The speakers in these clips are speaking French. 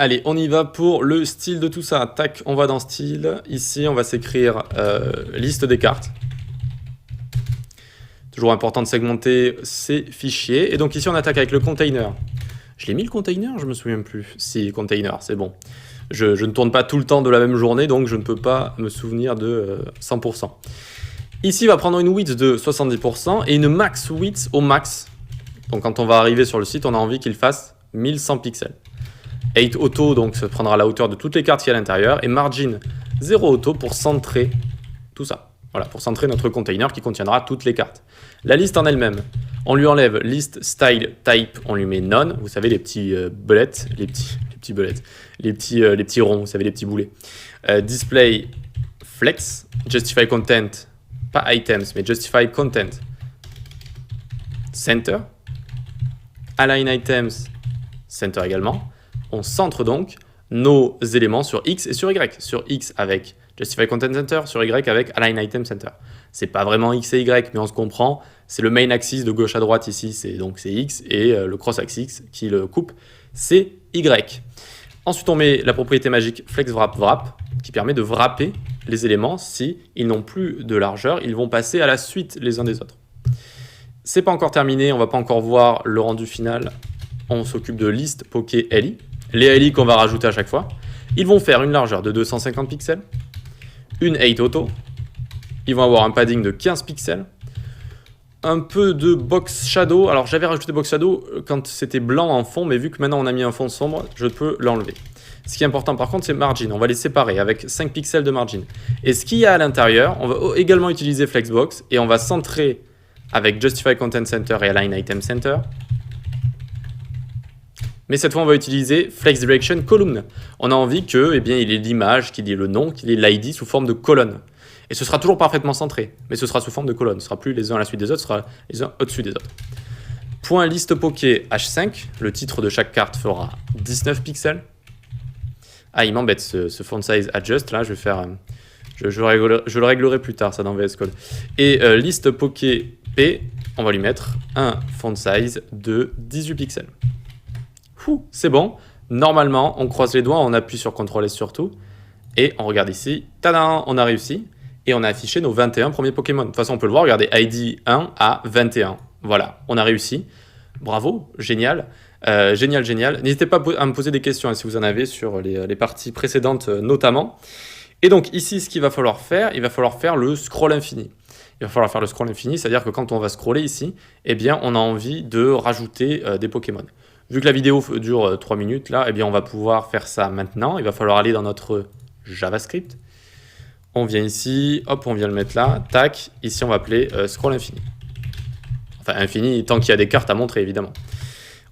Allez, on y va pour le style de tout ça. Tac, on va dans style. Ici, on va s'écrire liste des cartes. Toujours important de segmenter ces fichiers. Et donc ici, on attaque avec le container. Je l'ai mis le container, je me souviens plus. Si, container, c'est bon. Je ne tourne pas tout le temps de la même journée, donc je ne peux pas me souvenir de 100%. Ici, il va prendre une width de 70% et une max width au max. Donc quand on va arriver sur le site, on a envie qu'il fasse 1100 pixels. 8 auto, donc ça prendra la hauteur de toutes les cartes qui y a à l'intérieur. Et margin 0 auto pour centrer tout ça. Voilà, pour centrer notre container qui contiendra toutes les cartes. La liste en elle-même, on lui enlève list style type, on lui met none. Vous savez, les petits bullets, les petits ronds, vous savez, les petits boulets. Display flex, justify content, pas items, mais justify content. Center, align items, center également. On centre donc nos éléments sur X et sur Y. Sur X avec Justify Content Center, sur Y avec Align Item Center. C'est pas vraiment X et Y, mais on se comprend. C'est le main axis de gauche à droite ici, c'est X, et le cross axis qui le coupe, c'est Y. Ensuite, on met la propriété magique Flex Wrap Wrap, qui permet de wrapper les éléments. Si ils n'ont plus de largeur, ils vont passer à la suite les uns des autres. C'est pas encore terminé, on va pas encore voir le rendu final. On s'occupe de list, poké, li. Les li qu'on va rajouter à chaque fois. Ils vont faire une largeur de 250 pixels, une 8 auto. Ils vont avoir un padding de 15 pixels, un peu de box shadow. Alors j'avais rajouté box shadow quand c'était blanc en fond, mais vu que maintenant on a mis un fond sombre, je peux l'enlever. Ce qui est important par contre, c'est margin. On va les séparer avec 5 pixels de margin. Et ce qu'il y a à l'intérieur, on va également utiliser Flexbox et on va centrer avec Justify Content Center et Align Item Center. Mais cette fois, on va utiliser Flex Direction Column. On a envie que, il ait l'image, qu'il y ait le nom, qu'il y ait l'ID sous forme de colonne. Et ce sera toujours parfaitement centré, mais ce sera sous forme de colonne. Ce ne sera plus les uns à la suite des autres, ce sera les uns au-dessus des autres. Point liste poké H5, le titre de chaque carte fera 19 pixels. Ah, il m'embête ce font size adjust, là, je vais faire... Je le réglerai plus tard, ça dans VS Code. Et liste poké P, on va lui mettre un font size de 18 pixels. C'est bon. Normalement, on croise les doigts, on appuie sur CTRL S surtout. Et on regarde ici. Tadam, on a réussi. Et on a affiché nos 21 premiers Pokémon. De toute façon, on peut le voir. Regardez, ID 1 à 21. Voilà, on a réussi. Bravo, génial. Génial. N'hésitez pas à me poser des questions hein, si vous en avez sur les parties précédentes notamment. Et donc ici, ce qu'il va falloir faire, il va falloir faire le scroll infini. Il va falloir faire le scroll infini, c'est-à-dire que quand on va scroller ici, eh bien, on a envie de rajouter des Pokémon. Vu que la vidéo dure 3 minutes, là, eh bien, on va pouvoir faire ça maintenant. Il va falloir aller dans notre JavaScript. On vient ici, hop, on vient le mettre là, tac. Ici, on va appeler scroll infini. Enfin, infini, tant qu'il y a des cartes à montrer, évidemment.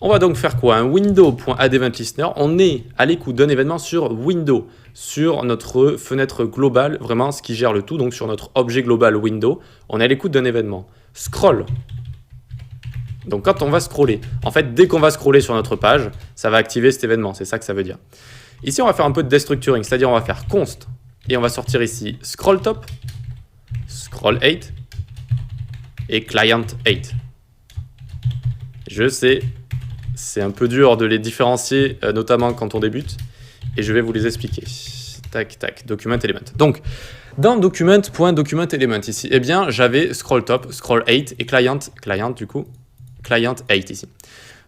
On va donc faire quoi? Un window.addEventListener. On est à l'écoute d'un événement sur window, sur notre fenêtre globale, vraiment ce qui gère le tout, donc sur notre objet global window. On est à l'écoute d'un événement. Scroll. Donc quand on va scroller, en fait, dès qu'on va scroller sur notre page, ça va activer cet événement, c'est ça que ça veut dire. Ici, on va faire un peu de destructuring, c'est-à-dire on va faire const, et on va sortir ici scroll top, scroll 8, et client 8. Je sais, c'est un peu dur de les différencier, notamment quand on débute, et je vais vous les expliquer. Tac, tac, document element. Donc, dans document.document.element ici, eh bien, j'avais scroll top, scroll 8, et client du coup, client 8 ici.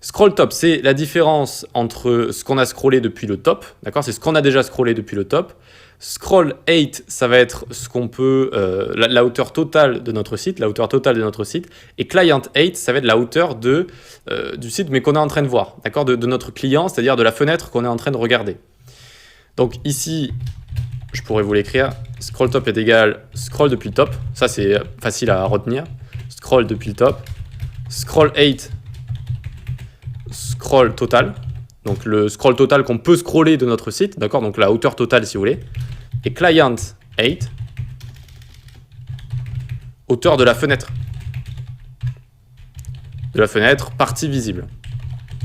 Scroll top, c'est la différence entre ce qu'on a scrollé depuis le top, d'accord? C'est ce qu'on a déjà scrollé depuis le top. Scroll 8, ça va être ce qu'on peut, la hauteur totale de notre site, Et client 8, ça va être la hauteur du site, mais qu'on est en train de voir, d'accord? De notre client, c'est-à-dire de la fenêtre qu'on est en train de regarder. Donc ici, je pourrais vous l'écrire. Scroll top est égal scroll depuis le top. Ça, c'est facile à retenir. Scroll depuis le top. Scroll 8, scroll total. Donc le scroll total qu'on peut scroller de notre site, d'accord? Donc la hauteur totale si vous voulez. Et client 8, hauteur de la fenêtre. De la fenêtre, partie visible.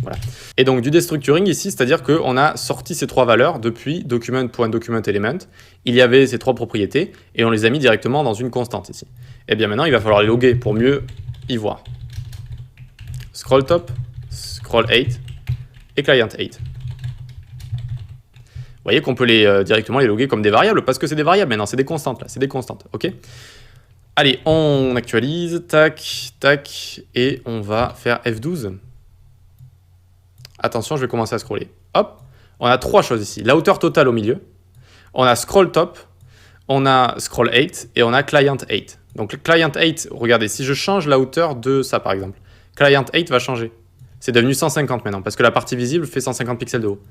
Voilà. Et donc du destructuring ici, c'est-à-dire qu'on a sorti ces trois valeurs depuis document.document.element. Il y avait ces trois propriétés et on les a mis directement dans une constante ici. Et bien maintenant, il va falloir les loguer pour mieux y voir. Scroll top, scroll 8 et client 8. voyez qu'on peut les, directement les loguer comme des variables, parce que c'est des variables maintenant, c'est des constantes là, c'est des constantes, ok? Allez, on actualise, tac, tac, et on va faire F12. Attention, je vais commencer à scroller. Hop, on a 3 choses ici. La hauteur totale au milieu, on a scroll top, on a scroll 8 et on a client 8. Donc le client 8, regardez, si je change la hauteur de ça par exemple, client 8 va changer. C'est devenu 150 maintenant parce que la partie visible fait 150 pixels de haut.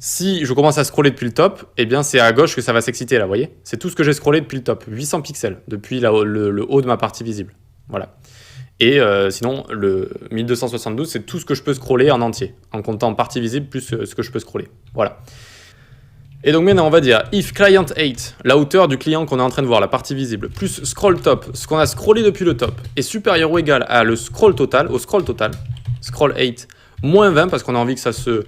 Si je commence à scroller depuis le top, eh bien c'est à gauche que ça va s'exciter là, vous voyez? C'est tout ce que j'ai scrollé depuis le top, 800 pixels depuis le haut de ma partie visible. Voilà. Et sinon, le 1272, c'est tout ce que je peux scroller en entier, en comptant partie visible plus ce que je peux scroller. Voilà. Et donc maintenant, on va dire if client 8, la hauteur du client qu'on est en train de voir, la partie visible, plus scroll top, ce qu'on a scrollé depuis le top, est supérieur ou égal à le scroll total, scroll 8, moins 20, parce qu'on a envie que ça se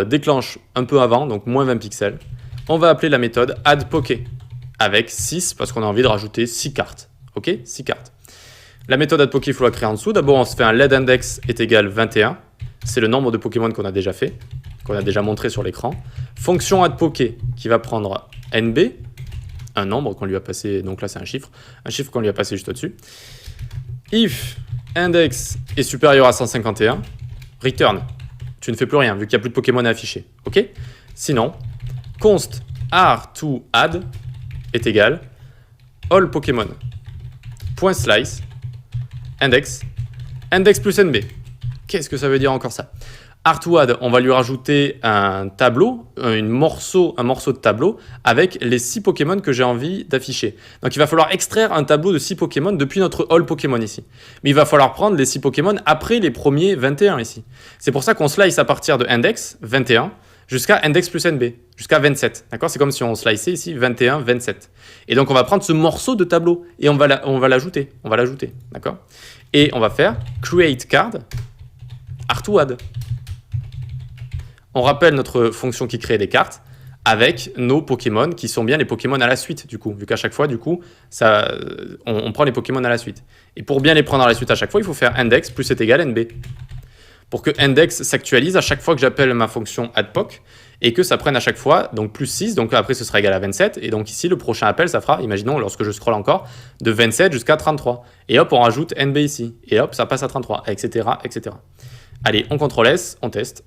déclenche un peu avant, donc moins 20 pixels. On va appeler la méthode addPoké, avec 6, parce qu'on a envie de rajouter 6 cartes. Ok, 6 cartes. La méthode addPoké, il faut la créer en dessous. D'abord, on se fait un leadIndex est égal 21. C'est le nombre de Pokémon qu'on a déjà fait, qu'on a déjà montré sur l'écran. Fonction addPoké qui va prendre NB, un nombre qu'on lui a passé, donc là c'est un chiffre qu'on lui a passé juste au-dessus. If index est supérieur à 151, return. Tu ne fais plus rien vu qu'il n'y a plus de Pokémon à afficher. Ok? Sinon, const r2add est égal all Pokémon. .slice index plus NB. Qu'est-ce que ça veut dire encore ça? R2add, on va lui rajouter un tableau, un morceau de tableau avec les 6 Pokémon que j'ai envie d'afficher. Donc il va falloir extraire un tableau de 6 Pokémon depuis notre all Pokémon ici. Mais il va falloir prendre les 6 Pokémon après les premiers 21 ici. C'est pour ça qu'on slice à partir de index 21 jusqu'à index plus NB, jusqu'à 27. D'accord? C'est comme si on sliceait ici 21, 27. Et donc on va prendre ce morceau de tableau et on va l'ajouter. D'accord? Et on va faire create card R2add. On rappelle notre fonction qui crée des cartes avec nos Pokémon qui sont bien les Pokémon à la suite du coup, vu qu'à chaque fois du coup on prend les Pokémon à la suite. Et pour bien les prendre à la suite à chaque fois, il faut faire index plus est égal NB. Pour que index s'actualise à chaque fois que j'appelle ma fonction addPoc et que ça prenne à chaque fois donc plus 6, donc après ce sera égal à 27 et donc ici le prochain appel ça fera, imaginons lorsque je scrolle encore, de 27 jusqu'à 33 et hop on rajoute NB ici et hop ça passe à 33, etc. etc. Allez, on CTRL S, on teste.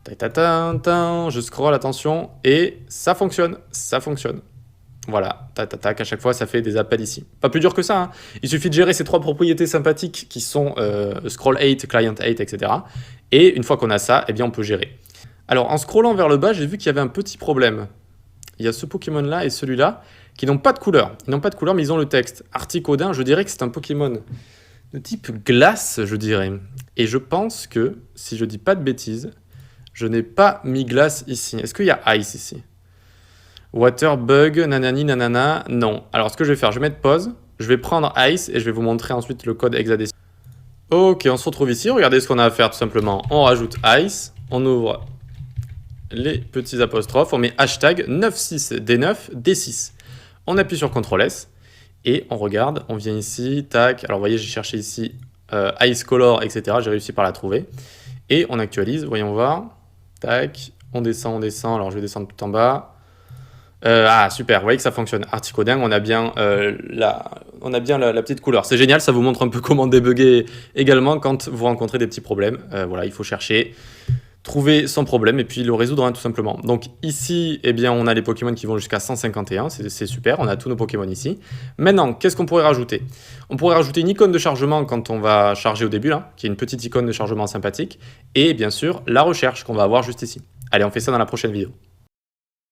Je scroll, attention, et ça fonctionne. Voilà, à chaque fois ça fait des appels ici. Pas plus dur que ça, hein. Il suffit de gérer ces 3 propriétés sympathiques qui sont scroll 8, client 8, etc. Et une fois qu'on a ça, eh bien on peut gérer. Alors en scrollant vers le bas, j'ai vu qu'il y avait un petit problème. Il y a ce Pokémon-là et celui-là qui n'ont pas de couleur. Ils n'ont pas de couleur, mais ils ont le texte. Articodin, je dirais que c'est un Pokémon de type glace, je dirais. Et je pense que, si je dis pas de bêtises, je n'ai pas mis glace ici. Est-ce qu'il y a ice ici? Water, bug, nanani, nanana, non. Alors ce que je vais faire, je vais mettre pause, je vais prendre ice et je vais vous montrer ensuite le code hexadécimal. Ok, on se retrouve ici, regardez ce qu'on a à faire tout simplement. On rajoute ice, on ouvre les petits apostrophes, on met hashtag 96D9, D6. On appuie sur CTRL S et on regarde, on vient ici, tac. Alors vous voyez, j'ai cherché ici ice color, etc. J'ai réussi par la trouver. Et on actualise, voyons voir. Tac, on descend. Alors je vais descendre tout en bas. Ah super, vous voyez que ça fonctionne. Articodin, on a bien la petite couleur. C'est génial, ça vous montre un peu comment débugger également quand vous rencontrez des petits problèmes. Voilà, il faut chercher, trouver son problème et puis le résoudre hein, tout simplement. Donc ici, eh bien, on a les Pokémon qui vont jusqu'à 151, c'est super, on a tous nos Pokémon ici. Maintenant, qu'est-ce qu'on pourrait rajouter? On pourrait rajouter une icône de chargement quand on va charger au début, là, qui est une petite icône de chargement sympathique, et bien sûr, la recherche qu'on va avoir juste ici. Allez, on fait ça dans la prochaine vidéo.